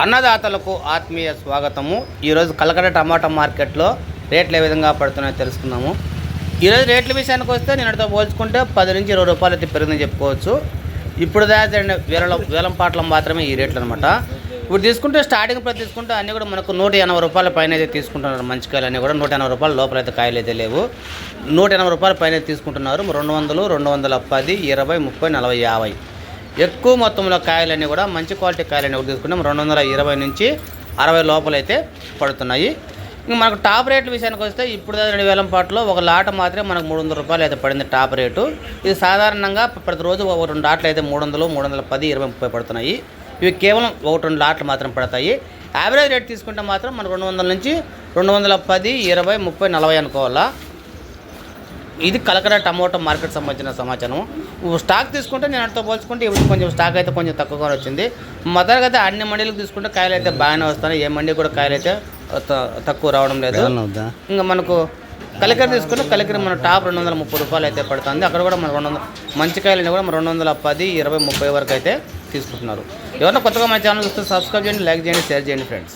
అన్నదాతలకు ఆత్మీయ స్వాగతము. ఈరోజు కలకడ టమాటా మార్కెట్లో రేట్లు ఏ విధంగా పడుతున్నాయో తెలుసుకుందాము. ఈరోజు రేట్ల విషయానికి వస్తే నిన్నటితో పోల్చుకుంటే 10 నుంచి 20 రూపాయలు అయితే పెరిగిందని చెప్పుకోవచ్చు. ఇప్పుడు దాకా వేలం పాటలు మాత్రమే ఈ రేట్లు అనమాట. ఇప్పుడు తీసుకుంటే స్టార్టింగ్ ప్రైస్ తీసుకుంటే అన్నీ కూడా మనకు 180 రూపాయల పైన అయితే తీసుకుంటున్నారు. మంచి కాయలు అన్నీ కూడా 180 రూపాయల లోపల అయితే కాయలు అయితే లేవు. 180 రూపాయల పైన తీసుకుంటున్నారు. 200, 210, 20, 30, 40, 50 ఎక్కువ మొత్తంలో కాయలన్నీ కూడా మంచి క్వాలిటీ కాయలన్నీ కూడా తీసుకుంటాం. 220 నుంచి 60 లోపల అయితే పడుతున్నాయి. ఇంక మనకు టాప్ రేట్ల విషయానికి వస్తే ఇప్పుడు 2000 పాటలో ఒక లాట మాత్రమే మనకు 300 రూపాయలు అయితే పడింది టాప్ రేటు. ఇది సాధారణంగా ప్రతిరోజు ఒక 2 లాట్లు అయితే 300, 310, 20, 30 పడుతున్నాయి. ఇవి కేవలం 1-2 లాట్లు మాత్రం పడతాయి. యావరేజ్ రేట్ తీసుకుంటే మాత్రం మనకు 200 నుంచి 210, 20, 30, 40 అనుకోవాలా. ఇది కలకడ టమోటా మార్కెట్ సంబంధించిన సమాచారం. స్టాక్ తీసుకుంటే నేను అటుతో పోల్చుకుంటే ఇప్పుడు కొంచెం స్టాక్ అయితే కొంచెం తక్కువగా వచ్చింది. మొదలుగా అయితే అన్ని మండీలకు తీసుకుంటే కాయలు అయితే బాగానే వస్తున్నాయి. ఏ మండీ కూడా కాయలు అయితే తక్కువ రావడం లేదు. ఇంకా మనకు కలికర తీసుకుంటే కలికర మన టాప్ 230 రూపాయలు అయితే పడుతుంది. అక్కడ కూడా మన 200 మంచి కాయలని కూడా మన 210, 20, 30 వరకు అయితే తీసుకుంటున్నారు. ఎవరైనా కొత్తగా మన ఛానల్ చూస్తే సబ్స్క్రైబ్ చేయండి, లైక్ చేయండి, షేర్ చేయండి ఫ్రెండ్స్.